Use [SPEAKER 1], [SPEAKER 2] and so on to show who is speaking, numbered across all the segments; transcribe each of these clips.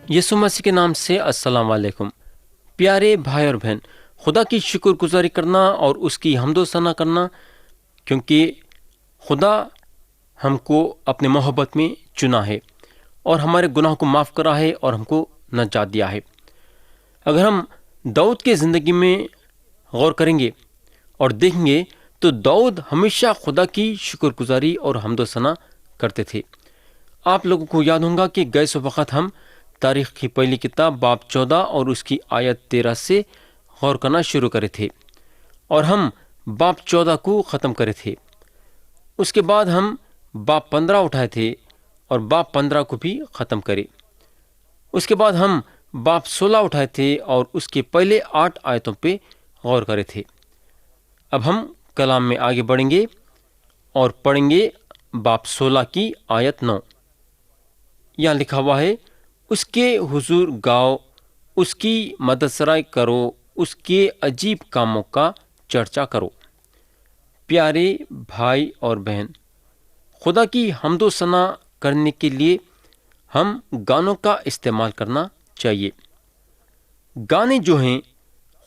[SPEAKER 1] یسوع مسیح کے نام سے السلام علیکم۔ پیارے بھائی اور بہن، خدا کی شکر گزاری کرنا اور اس کی حمد و ثنا کرنا، کیونکہ خدا ہم کو اپنے محبت میں چنا ہے اور ہمارے گناہ کو معاف کرا ہے اور ہم کو نجات دیا ہے۔ اگر ہم داؤد کے زندگی میں غور کریں گے اور دیکھیں گے تو داؤد ہمیشہ خدا کی شکر گزاری اور حمد و ثنا کرتے تھے۔ آپ لوگوں کو یاد ہوگا کہ گئے سو وقت ہم تاریخ کی پہلی کتاب باب 14 اور اس کی آیت 13 سے غور کرنا شروع کرے تھے، اور ہم باب 14 کو ختم کرے تھے۔ اس کے بعد ہم باب 15 اٹھائے تھے اور باب 15 کو بھی ختم کرے۔ اس کے بعد ہم باب 16 اٹھائے تھے اور اس کے پہلے 8 آیتوں پہ غور کرے تھے۔ اب ہم کلام میں آگے بڑھیں گے اور پڑھیں گے باب 16 کی آیت 9۔ یہاں لکھا ہوا ہے، اس کے حضور گاؤ، اس کی مدد سرائی کرو، اس کے عجیب کاموں کا چرچا کرو۔ پیارے بھائی اور بہن، خدا کی حمد و ثنا کرنے کے لیے ہم گانوں کا استعمال کرنا چاہیے۔ گانے جو ہیں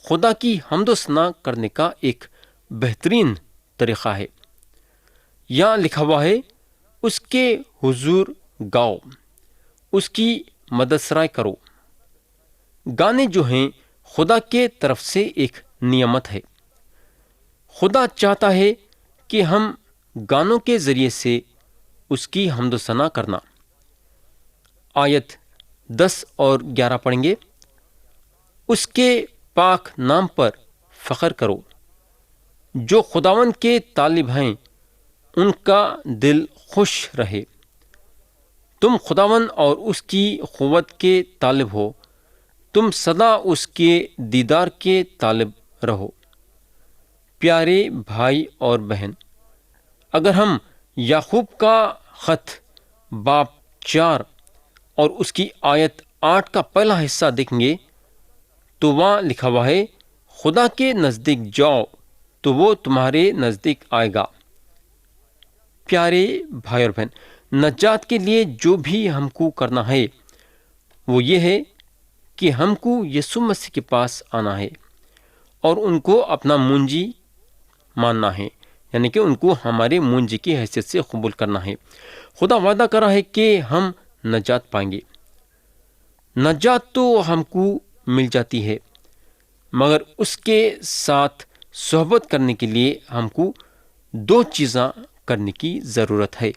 [SPEAKER 1] خدا کی حمد و ثنا کرنے کا ایک بہترین طریقہ ہے۔ یہاں لکھا ہوا ہے، اس کے حضور گاؤ، اس کی مدد سرائی کرو۔ گانے جو ہیں خدا کے طرف سے ایک نعمت ہے۔ خدا چاہتا ہے کہ ہم گانوں کے ذریعے سے اس کی حمد و ثنا کرنا۔ آیت 10 اور 11 پڑھیں گے۔ اس کے پاک نام پر فخر کرو، جو خداوند کے طالب ہیں ان کا دل خوش رہے۔ تم خداوند اور اس کی قوت کے طالب ہو، تم سدا اس کے دیدار کے طالب رہو۔ پیارے بھائی اور بہن، اگر ہم یعقوب کا خط باب 4 اور اس کی آیت 8 کا پہلا حصہ دیکھیں گے تو وہاں لکھا ہوا ہے، خدا کے نزدیک جاؤ تو وہ تمہارے نزدیک آئے گا۔ پیارے بھائی اور بہن، نجات کے لیے جو بھی ہم کو کرنا ہے وہ یہ ہے کہ ہم کو یسوع مسیح کے پاس آنا ہے اور ان کو اپنا منجی ماننا ہے، یعنی کہ ان کو ہمارے منجی کی حیثیت سے قبول کرنا ہے۔ خدا وعدہ کرا ہے کہ ہم نجات پائیں گے۔ نجات تو ہم کو مل جاتی ہے، مگر اس کے ساتھ صحبت کرنے کے لیے ہم کو 2 چیزیں کرنے کی ضرورت ہے۔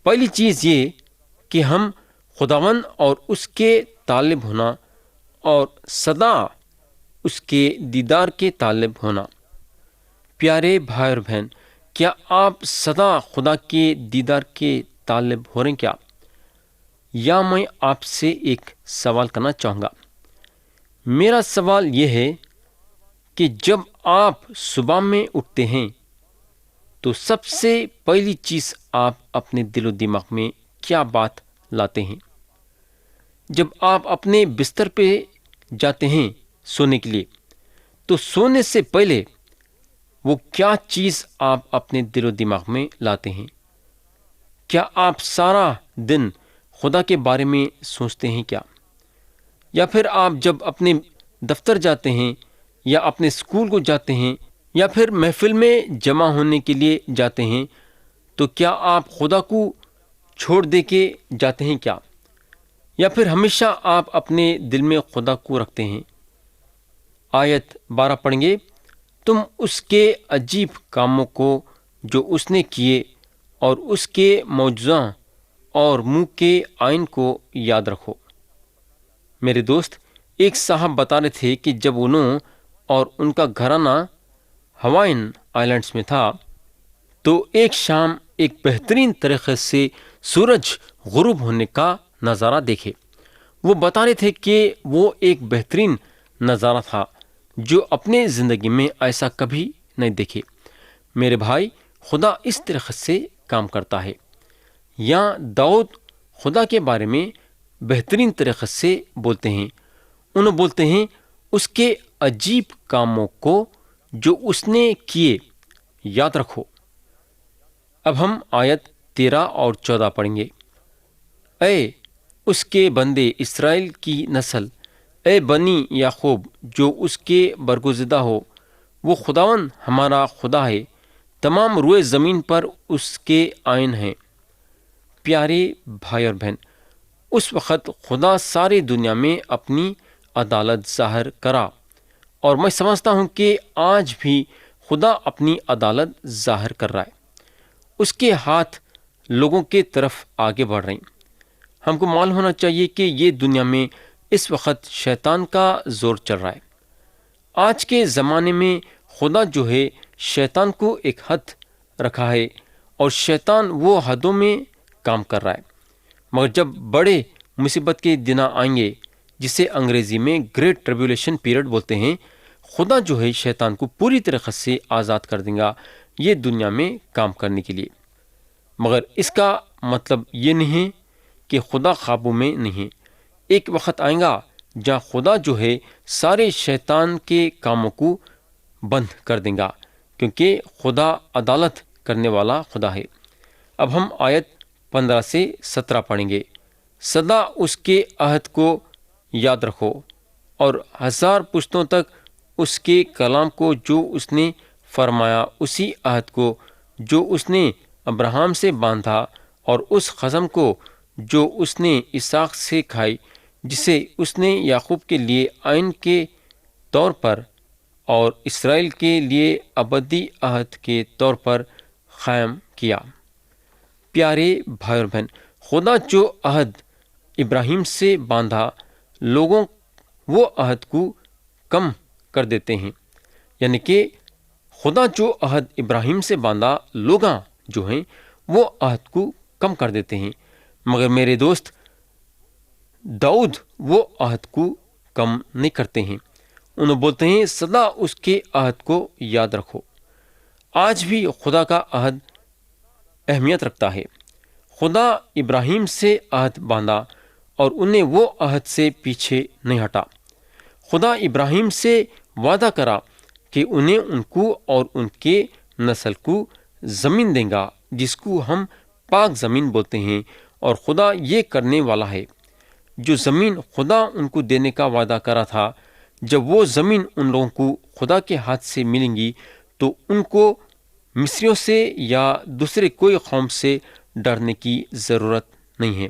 [SPEAKER 1] پہلی چیز یہ کہ ہم خداوند اور اس کے طالب ہونا اور سدا اس کے دیدار کے طالب ہونا۔ پیارے بھائی اور بہن، کیا آپ سدا خدا کے دیدار کے طالب ہو رہے ہیں کیا؟ یا میں آپ سے ایک سوال کرنا چاہوں گا۔ میرا سوال یہ ہے کہ جب آپ صبح میں اٹھتے ہیں تو سب سے پہلی چیز آپ اپنے دل و دماغ میں کیا بات لاتے ہیں؟ جب آپ اپنے بستر پہ جاتے ہیں سونے کے لیے تو سونے سے پہلے وہ کیا چیز آپ اپنے دل و دماغ میں لاتے ہیں؟ کیا آپ سارا دن خدا کے بارے میں سوچتے ہیں کیا؟ یا پھر آپ جب اپنے دفتر جاتے ہیں یا اپنے اسکول کو جاتے ہیں یا پھر محفل میں جمع ہونے کے لیے جاتے ہیں تو کیا آپ خدا کو چھوڑ دے کے جاتے ہیں کیا؟ یا پھر ہمیشہ آپ اپنے دل میں خدا کو رکھتے ہیں؟ آیت 12 پڑھیں گے، تم اس کے عجیب کاموں کو جو اس نے کیے اور اس کے معجزوں اور منہ کے آئین کو یاد رکھو۔ میرے دوست، ایک صاحب بتا رہے تھے کہ جب انہوں اور ان کا گھرانہ ہوائن آئلینڈز میں تھا تو ایک شام ایک بہترین طریقے سے سورج غروب ہونے کا نظارہ دیکھے۔ وہ بتا رہے تھے کہ وہ ایک بہترین نظارہ تھا جو اپنے زندگی میں ایسا کبھی نہیں دیکھے۔ میرے بھائی، خدا اس طریقے سے کام کرتا ہے۔ یہاں داؤد خدا کے بارے میں بہترین طریقے سے بولتے ہیں۔ انہوں بولتے ہیں اس کے عجیب کاموں کو جو اس نے کیے یاد رکھو۔ اب ہم آیت 13 اور 14 پڑھیں گے۔ اے اس کے بندے اسرائیل کی نسل، اے بنی یعقوب جو اس کے برگزیدہ ہو، وہ خداوند ہمارا خدا ہے، تمام روئے زمین پر اس کے آئین ہیں۔ پیارے بھائی اور بہن، اس وقت خدا ساری دنیا میں اپنی عدالت ظاہر کرا، اور میں سمجھتا ہوں کہ آج بھی خدا اپنی عدالت ظاہر کر رہا ہے۔ اس کے ہاتھ لوگوں کے طرف آگے بڑھ رہے ہیں۔ ہم کو معلوم ہونا چاہیے کہ یہ دنیا میں اس وقت شیطان کا زور چل رہا ہے۔ آج کے زمانے میں خدا جو ہے شیطان کو ایک حد رکھا ہے، اور شیطان وہ حدوں میں کام کر رہا ہے۔ مگر جب بڑے مصیبت کے دن آئیں گے، جسے انگریزی میں گریٹ ٹریبولیشن پیریڈ بولتے ہیں، خدا جو ہے شیطان کو پوری طریقے سے آزاد کر دے گا یہ دنیا میں کام کرنے کے لیے۔ مگر اس کا مطلب یہ نہیں کہ خدا قابو میں نہیں۔ ایک وقت آئے گا جہاں خدا جو ہے سارے شیطان کے کاموں کو بند کر دے گا، کیونکہ خدا عدالت کرنے والا خدا ہے۔ اب ہم آیت 15 سے 17 پڑھیں گے۔ سدا اس کے عہد کو یاد رکھو، اور 1000 پشتوں تک اس کے کلام کو جو اس نے فرمایا، اسی عہد کو جو اس نے ابراہیم سے باندھا، اور اس قسم کو جو اس نے اسحاق سے کھائی، جسے اس نے یعقوب کے لیے آئین کے طور پر اور اسرائیل کے لیے ابدی عہد کے طور پر قائم کیا۔ پیارے بھائی اور بہن، خدا جو عہد ابراہیم سے باندھا، لوگوں وہ عہد کو کم کر دیتے ہیں۔ یعنی کہ خدا جو عہد ابراہیم سے باندھا، لوگاں جو ہیں وہ عہد کو کم کر دیتے ہیں۔ مگر میرے دوست، داؤد وہ عہد کو کم نہیں کرتے ہیں۔ انہوں بولتے ہیں سدا اس کے عہد کو یاد رکھو۔ آج بھی خدا کا عہد اہمیت رکھتا ہے۔ خدا ابراہیم سے عہد باندھا، اور انہیں وہ عہد سے پیچھے نہیں ہٹا۔ خدا ابراہیم سے وعدہ کرا کہ انہیں ان کو اور ان کے نسل کو زمین دے گا، جس کو ہم پاک زمین بولتے ہیں، اور خدا یہ کرنے والا ہے۔ جو زمین خدا ان کو دینے کا وعدہ کرا تھا، جب وہ زمین ان لوگوں کو خدا کے ہاتھ سے ملیں گی، تو ان کو مصریوں سے یا دوسرے کوئی قوم سے ڈرنے کی ضرورت نہیں ہے۔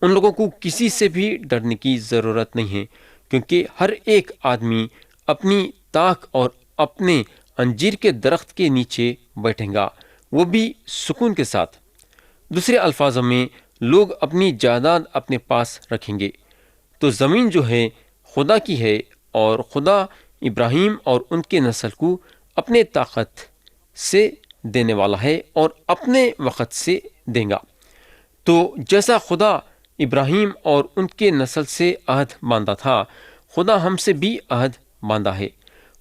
[SPEAKER 1] ان لوگوں کو کسی سے بھی ڈرنے کی ضرورت نہیں ہے، کیونکہ ہر ایک آدمی اپنی تاک اور اپنے انجیر کے درخت کے نیچے بیٹھیں گا، وہ بھی سکون کے ساتھ۔ دوسرے الفاظوں میں، لوگ اپنی جائیداد اپنے پاس رکھیں گے۔ تو زمین جو ہے خدا کی ہے، اور خدا ابراہیم اور ان کے نسل کو اپنے طاقت سے دینے والا ہے، اور اپنے وقت سے دے گا۔ تو جیسا خدا ابراہیم اور ان کے نسل سے عہد باندھا تھا، خدا ہم سے بھی عہد باندھا ہے۔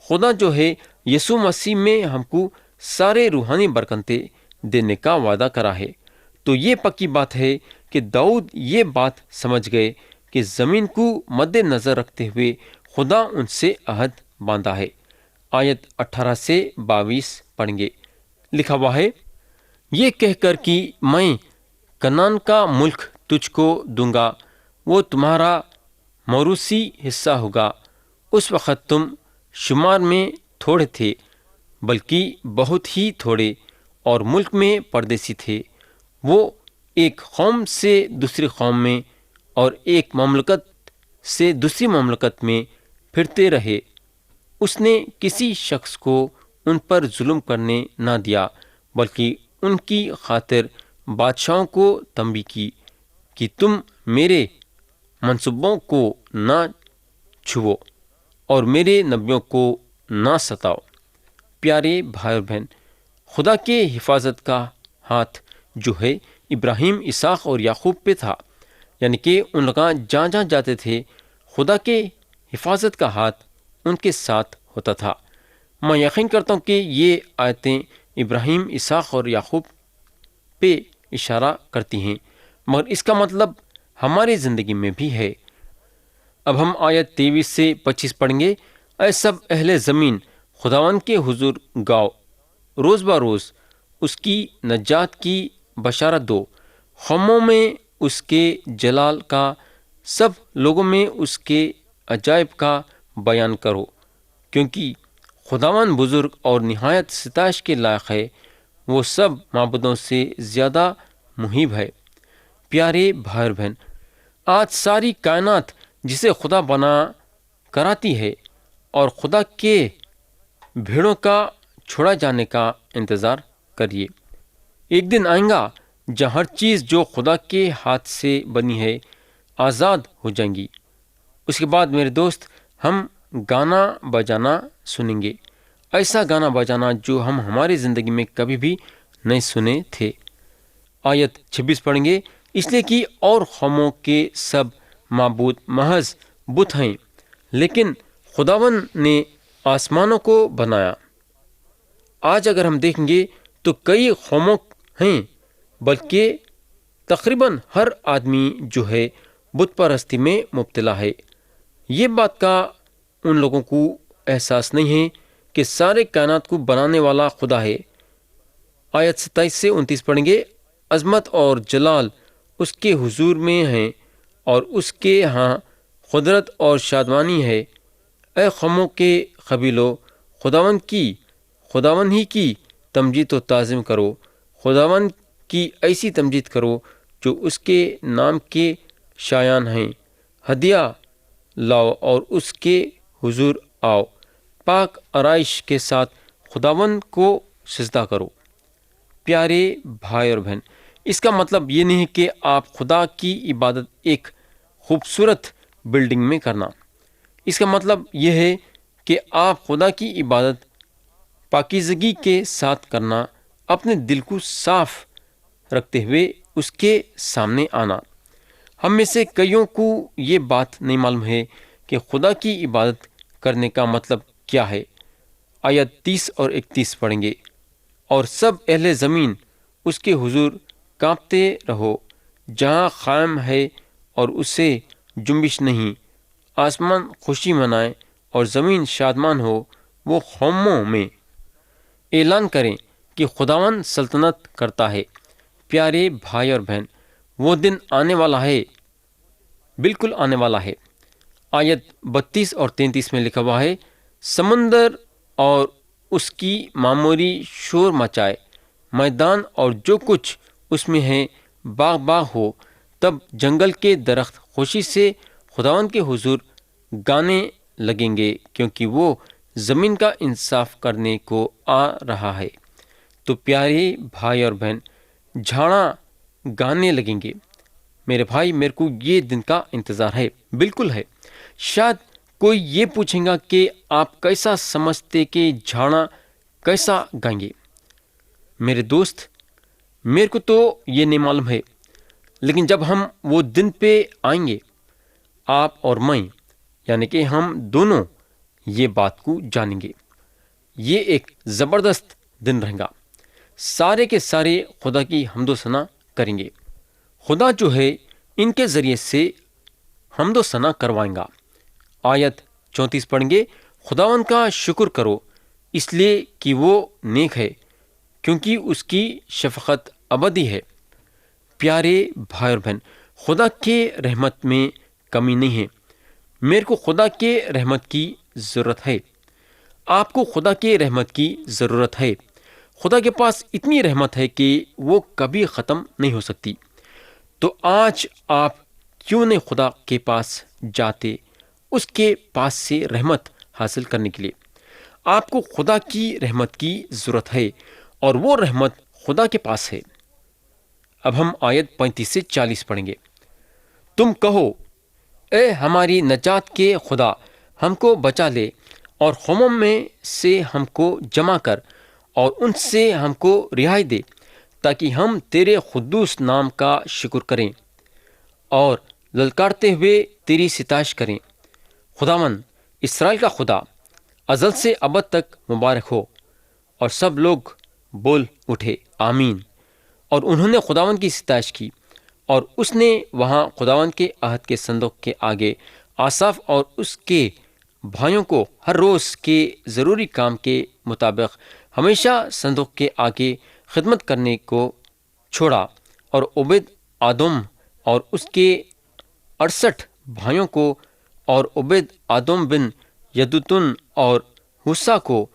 [SPEAKER 1] خدا جو ہے یسوع مسیح میں ہم کو سارے روحانی برکتیں دینے کا وعدہ کرا ہے۔ تو یہ پکی بات ہے کہ داؤد یہ بات سمجھ گئے کہ زمین کو مد نظر رکھتے ہوئے خدا ان سے عہد باندھا ہے۔ آیت 18 سے 22 پڑھیں گے۔ لکھا ہوا ہے، یہ کہہ کر کہ میں کنعان کا ملک تجھ کو دوں گا، وہ تمہارا موروثی حصہ ہوگا۔ اس وقت تم شمار میں تھوڑے تھے، بلکہ بہت ہی تھوڑے، اور ملک میں پردیسی تھے۔ وہ ایک قوم سے دوسری قوم میں اور ایک مملکت سے دوسری مملکت میں پھرتے رہے۔ اس نے کسی شخص کو ان پر ظلم کرنے نہ دیا، بلکہ ان کی خاطر بادشاہوں کو تنبیہ کی کہ تم میرے منصوبوں کو نہ چھوؤ اور میرے نبیوں کو نہ ستاؤ۔ پیارے بھائی اور بہن، خدا کے حفاظت کا ہاتھ جو ہے ابراہیم، اسحاق اور یعقوب پہ تھا۔ یعنی کہ ان لوگ جہاں جہاں جاتے تھے، خدا کے حفاظت کا ہاتھ ان کے ساتھ ہوتا تھا۔ میں یقین کرتا ہوں کہ یہ آیتیں ابراہیم، اسحاق اور یعقوب پہ اشارہ کرتی ہیں، مگر اس کا مطلب ہماری زندگی میں بھی ہے۔ اب ہم آیت 23 سے 25 پڑھیں گے۔ اے سب اہل زمین، خداوند کے حضور گاؤ، روز بروز اس کی نجات کی بشارت دو، قوموں میں اس کے جلال کا، سب لوگوں میں اس کے عجائب کا بیان کرو، کیونکہ خداوند بزرگ اور نہایت ستائش کے لائق ہے، وہ سب معبودوں سے زیادہ محیب ہے۔ پیارے بھائی اور بہن، آج ساری کائنات جسے خدا بنا کراتی ہے اور خدا کے بھیڑوں کا چھوڑا جانے کا انتظار کریے۔ ایک دن آئیں گا جہاں ہر چیز جو خدا کے ہاتھ سے بنی ہے آزاد ہو جائیں گی۔ اس کے بعد میرے دوست ہم گانا بجانا سنیں گے، ایسا گانا بجانا جو ہم ہماری زندگی میں کبھی بھی نہیں سنے تھے۔ آیت 26 پڑھیں گے، اس لیے کہ اور قوموں کے سب معبود محض بت ہیں، لیکن خداوند نے آسمانوں کو بنایا۔ آج اگر ہم دیکھیں گے تو کئی قوموں ہیں، بلکہ تقریباً ہر آدمی جو ہے بت پرستی میں مبتلا ہے۔ یہ بات کا ان لوگوں کو احساس نہیں ہے کہ سارے کائنات کو بنانے والا خدا ہے۔ آیت 27 سے 29 پڑھیں گے، عظمت اور جلال اس کے حضور میں ہیں اور اس کے ہاں قدرت اور شادمانی ہے۔ اے قوموں کے قبیلوں، خداوند ہی کی تمجید و تعظیم کرو، خداوند کی ایسی تمجید کرو جو اس کے نام کے شایان ہیں۔ ہدیہ لاؤ اور اس کے حضور آؤ، پاک آرائش کے ساتھ خداوند کو سجدہ کرو۔ پیارے بھائی اور بہن، اس کا مطلب یہ نہیں کہ آپ خدا کی عبادت ایک خوبصورت بلڈنگ میں کرنا۔ اس کا مطلب یہ ہے کہ آپ خدا کی عبادت پاکیزگی کے ساتھ کرنا، اپنے دل کو صاف رکھتے ہوئے اس کے سامنے آنا۔ ہم میں سے کئیوں کو یہ بات نہیں معلوم ہے کہ خدا کی عبادت کرنے کا مطلب کیا ہے۔ آیت 30 اور 31 پڑھیں گے، اور سب اہل زمین اس کے حضور کانپتے رہو، جہاں قائم ہے اور اسے جنبش نہیں۔ آسمان خوشی منائے اور زمین شادمان ہو، وہ قوموں میں اعلان کریں کہ خداوند سلطنت کرتا ہے۔ پیارے بھائی اور بہن، وہ دن آنے والا ہے، بالکل آنے والا ہے۔ آیت 32 اور 33 میں لکھا ہوا ہے، سمندر اور اس کی معموری شور مچائے، میدان اور جو کچھ اس میں ہے باغ باغ ہو، تب جنگل کے درخت خوشی سے خداوند کے حضور گانے لگیں گے، کیونکہ وہ زمین کا انصاف کرنے کو آ رہا ہے۔ تو پیارے بھائی اور بہن، جھاڑاں گانے لگیں گے۔ میرے بھائی، میرے کو یہ دن کا انتظار ہے، بالکل ہے۔ شاید کوئی یہ پوچھیں گا کہ آپ کیسا سمجھتے کہ جھاڑاں کیسا گائیں گے؟ میرے دوست، میرے کو تو یہ نہیں معلوم ہے، لیکن جب ہم وہ دن پہ آئیں گے، آپ اور میں، یعنی کہ ہم دونوں یہ بات کو جانیں گے۔ یہ ایک زبردست دن رہے گا۔ سارے کے سارے خدا کی حمد و ثنا کریں گے۔ خدا جو ہے ان کے ذریعے سے حمد و ثنا کروائیں گا۔ آیت 34 پڑھیں گے، خداوند کا شکر کرو اس لیے کہ وہ نیک ہے، کیونکہ اس کی شفقت ابدی ہے۔ پیارے بھائی اور بہن، خدا کے رحمت میں کمی نہیں ہے۔ میرے کو خدا کے رحمت کی ضرورت ہے، آپ کو خدا کے رحمت کی ضرورت ہے۔ خدا کے پاس اتنی رحمت ہے کہ وہ کبھی ختم نہیں ہو سکتی۔ تو آج آپ کیوں نہیں خدا کے پاس جاتے، اس کے پاس سے رحمت حاصل کرنے کے لیے؟ آپ کو خدا کی رحمت کی ضرورت ہے، اور وہ رحمت خدا کے پاس ہے۔ اب ہم آیت 35 سے 40 پڑھیں گے۔ تم کہو، اے ہماری نجات کے خدا، ہم کو بچا لے اور قوموں میں سے ہم کو جمع کر اور ان سے ہم کو رہائی دے، تاکہ ہم تیرے قدوس نام کا شکر کریں اور للکارتے ہوئے تیری ستائش کریں۔ خداوند اسرائیل کا خدا ازل سے ابد تک مبارک ہو۔ اور سب لوگ بول اٹھے آمین۔ اور انہوں نے خداوند کی ستائش کی، اور اس نے وہاں خداوند کے عہد کے صندوق کے آگے آصاف اور اس کے بھائیوں کو ہر روز کے ضروری کام کے مطابق ہمیشہ صندوق کے آگے خدمت کرنے کو چھوڑا، اور عبید آدم اور اس کے 68 بھائیوں کو، اور عبید آدم بن یدوتن اور حسا کو،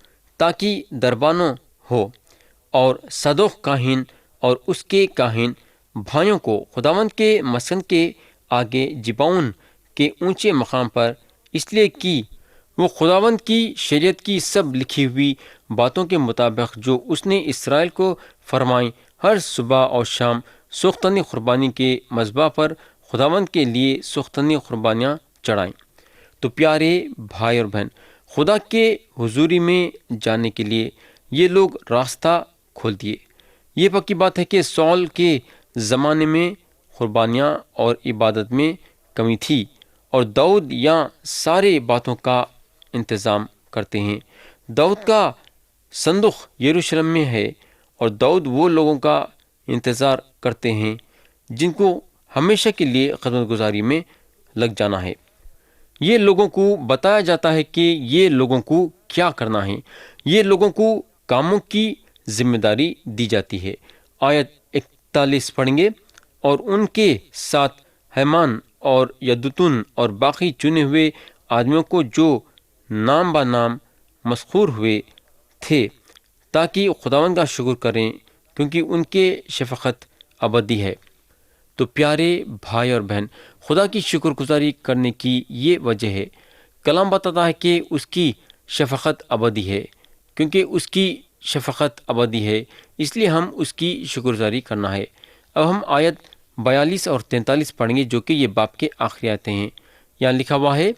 [SPEAKER 1] تاکہ دربانوں ہو، اور صدوق کاہن اور اس کے کاہن بھائیوں کو خداوند کے مسکن کے آگے جباؤن کے اونچے مقام پر، اس لیے کہ وہ خداوند کی شریعت کی سب لکھی ہوئی باتوں کے مطابق جو اس نے اسرائیل کو فرمائیں، ہر صبح اور شام سوختنی قربانی کے مذبح پر خداوند کے لیے سوختنی قربانیاں چڑھائیں۔ تو پیارے بھائی اور بہن، خدا کے حضوری میں جانے کے لیے یہ لوگ راستہ کھول دیے۔ یہ پکی بات ہے کہ سول کے زمانے میں قربانیاں اور عبادت میں کمی تھی، اور داؤد یہاں سارے باتوں کا انتظام کرتے ہیں۔ داؤد کا صندوق یروشلم میں ہے، اور داؤد وہ لوگوں کا انتظار کرتے ہیں جن کو ہمیشہ کے لیے خدمت گزاری میں لگ جانا ہے۔ یہ لوگوں کو بتایا جاتا ہے کہ یہ لوگوں کو کیا کرنا ہے، یہ لوگوں کو کاموں کی ذمہ داری دی جاتی ہے۔ آیت 41 پڑھیں گے، اور ان کے ساتھ ہیمان اور یدوتن اور باقی چنے ہوئے آدمیوں کو جو نام با نام مذکور ہوئے تھے، تاکہ خداوند کا شکر کریں، کیونکہ ان کے شفقت ابدی ہے۔ تو پیارے بھائی اور بہن، خدا کی شکر گزاری کرنے کی یہ وجہ ہے۔ کلام بتاتا ہے کہ اس کی شفقت ابدی ہے، کیونکہ اس کی شفقت ابدی ہے، اس لیے ہم اس کی شکر گزاری کرنا ہے۔ اب ہم آیت 42 اور 43 پڑھیں گے، جو کہ یہ باب کے آخری آیتیں ہیں۔ یہاں لکھا ہوا ہے،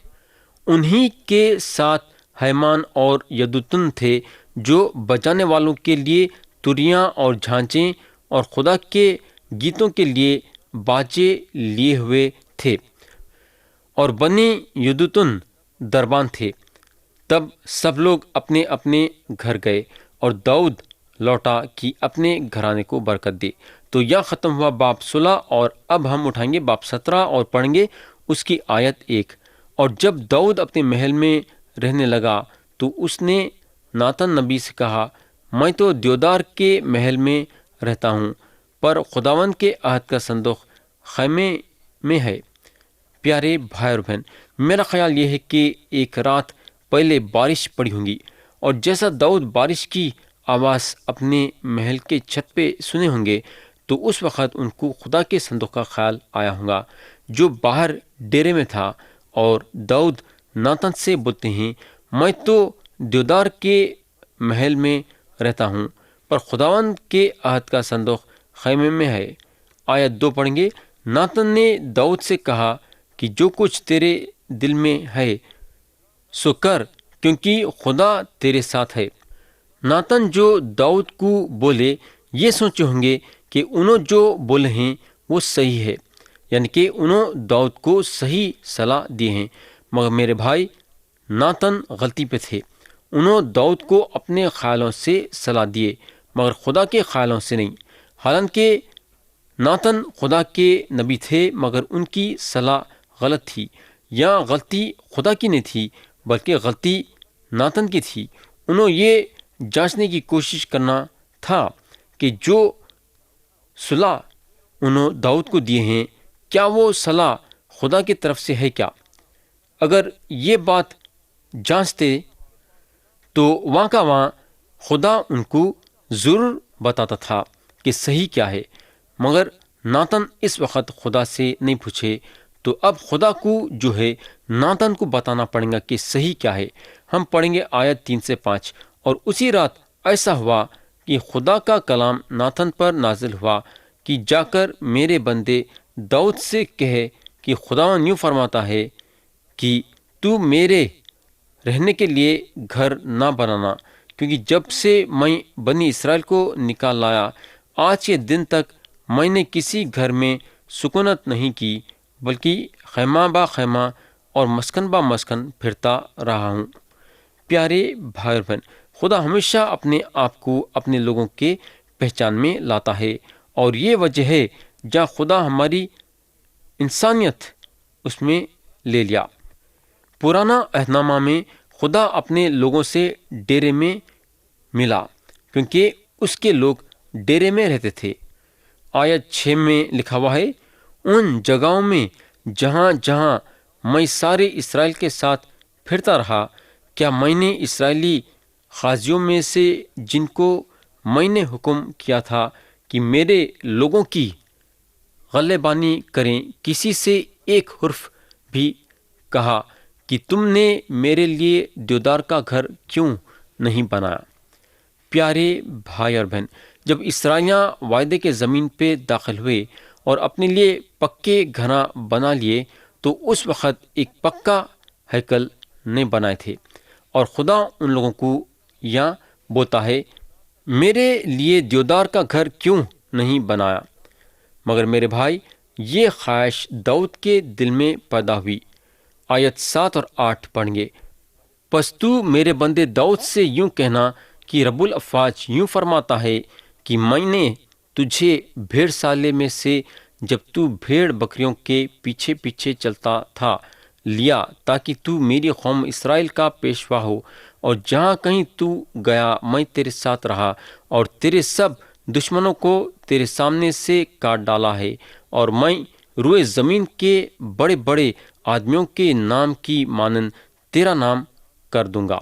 [SPEAKER 1] انہی کے ساتھ ہیمان اور یدوتن تھے جو بجانے والوں کے لیے تریاں اور جھانچیں اور خدا کے گیتوں کے لیے باجے لیے ہوئے تھے، اور بنی یدوتن دربان تھے۔ تب سب لوگ اپنے اپنے گھر گئے، اور داؤد لوٹا کہ اپنے گھرانے کو برکت دے۔ تو یہ ختم ہوا باب 16، اور اب ہم اٹھائیں گے باب 17 اور پڑھیں گے اس کی آیت 1۔ اور جب داؤد اپنے محل میں رہنے لگا تو اس نے ناتن نبی سے کہا، میں تو دیودار کے محل میں رہتا ہوں، پر خداوند کے عہد کا صندوق خیمے میں ہے۔ پیارے بھائی اور بہن، میرا خیال یہ ہے کہ ایک رات پہلے بارش پڑی ہوں گی، اور جیسا داؤد بارش کی آواز اپنے محل کے چھت پہ سنے ہوں گے، تو اس وقت ان کو خدا کے صندوق کا خیال آیا ہوگا جو باہر ڈیرے میں تھا۔ اور داؤد ناتن سے بولتے ہیں، میں تو دیودار کے محل میں رہتا ہوں، پر خداوند کے عہد کا صندوق خیمے میں ہے۔ آیت 2 پڑھیں گے، ناتن نے داؤد سے کہا کہ جو کچھ تیرے دل میں ہے سو کر، کیونکہ خدا تیرے ساتھ ہے۔ ناتن جو داؤد کو بولے، یہ سوچے ہوں گے کہ انہوں جو بولے ہیں وہ صحیح ہے، یعنی کہ انہوں داؤد کو صحیح صلاح دی ہیں۔ مگر میرے بھائی، ناتن غلطی پہ تھے۔ انہوں داؤد کو اپنے خیالوں سے صلاح دیے، مگر خدا کے خیالوں سے نہیں۔ حالانکہ ناتن خدا کے نبی تھے، مگر ان کی صلاح غلط تھی۔ یا غلطی خدا کی نہیں تھی، بلکہ غلطی ناتن کی تھی۔ انہوں یہ جانچنے کی کوشش کرنا تھا کہ جو صلاح انہوں داؤد کو دیے ہیں، کیا وہ صلاح خدا کی طرف سے ہے کیا؟ اگر یہ بات جانچتے تو وہاں کا وہاں خدا ان کو ضرور بتاتا تھا کہ صحیح کیا ہے۔ مگر ناتن اس وقت خدا سے نہیں پوچھے، تو اب خدا کو جو ہے ناتن کو بتانا پڑے گا کہ صحیح کیا ہے۔ ہم پڑھیں گے آیت 3 سے 5۔ اور اسی رات ایسا ہوا کہ خدا کا کلام ناتن پر نازل ہوا کہ جا کر میرے بندے داؤد سے کہے کہ خداوند یوں فرماتا ہے کہ تو میرے رہنے کے لیے گھر نہ بنانا، کیونکہ جب سے میں بنی اسرائیل کو نکال لایا آج کے دن تک میں نے کسی گھر میں سکونت نہیں کی، بلکہ خیمہ با خیمہ اور مسکن با مسکن پھرتا رہا ہوں۔ پیارے بھائی اور بہن، خدا ہمیشہ اپنے آپ کو اپنے لوگوں کے پہچان میں لاتا ہے، اور یہ وجہ ہے جہاں خدا ہماری انسانیت اس میں لے لیا۔ پرانا عہد نامہ میں خدا اپنے لوگوں سے ڈیرے میں ملا، کیونکہ اس کے لوگ ڈیرے میں رہتے تھے۔ آیت 6 میں لکھا ہوا ہے، ان جگہوں میں جہاں جہاں میں سارے اسرائیل کے ساتھ پھرتا رہا، کیا میں نے اسرائیلی غازیوں میں سے جن کو میں نے حکم کیا تھا کہ میرے لوگوں کی غلے بانی کریں، کسی سے ایک حرف بھی کہا کہ تم نے میرے لیے دیودار کا گھر کیوں نہیں بنایا؟ پیارے بھائی اور بہن، جب اسرائیلیاں وعدے کے زمین پہ داخل ہوئے اور اپنے لیے پکے گھراں بنا لیے، تو اس وقت ایک پکا ہیکل نہیں بنائے تھے، اور خدا ان لوگوں کو یہاں بولتا ہے، میرے لیے دیودار کا گھر کیوں نہیں بنایا؟ مگر میرے بھائی، یہ خواہش داؤد کے دل میں پیدا ہوئی۔ آیت 7 اور 8 پڑھیں گے۔ پس تو میرے بندے داؤد سے یوں کہنا کہ رب الافواج یوں فرماتا ہے کہ میں نے تجھے بھیڑ سالے میں سے، جب تو بھیڑ بکریوں کے پیچھے پیچھے چلتا تھا، لیا تاکہ تو میری قوم اسرائیل کا پیشوا ہو، اور جہاں کہیں تو گیا میں تیرے ساتھ رہا، اور تیرے سب دشمنوں کو تیرے سامنے سے کاٹ ڈالا ہے، اور میں روئے زمین کے بڑے بڑے آدمیوں کے نام کی مانند تیرا نام کر دوں گا۔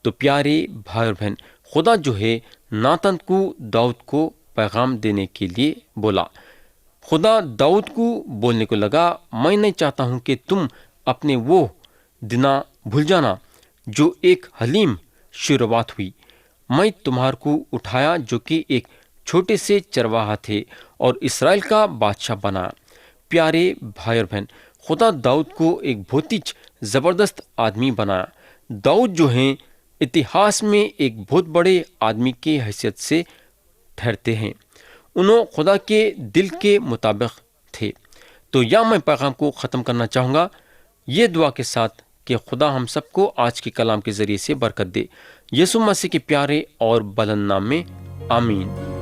[SPEAKER 1] تو پیارے بھائی اور بہن، خدا جو ہے ناتن کو داؤد کو پیغام دینے کے لیے بولا۔ خدا داؤد کو بولنے کو لگا، میں نہیں چاہتا ہوں کہ تم اپنے وہ دنا بھول جانا جو ایک حلیم شروعات ہوئی۔ میں تمہار کو اٹھایا جو کہ ایک چھوٹے سے چرواہا تھے، اور اسرائیل کا بادشاہ بنا۔ پیارے بھائی اور بہن، خدا داؤد کو ایک بہت ہی زبردست آدمی بنایا۔ داؤد جو ہیں اتہاس میں ایک بہت بڑے آدمی کی حیثیت سے ٹھہرتے ہیں۔ انہوں خدا کے دل کے مطابق تھے۔ تو یہاں میں پیغام کو ختم کرنا چاہوں گا یہ دعا کے ساتھ کہ خدا ہم سب کو آج کے کلام کے ذریعے سے برکت دے۔ یسوع مسیح کے پیارے اور بلند نام میں آمین۔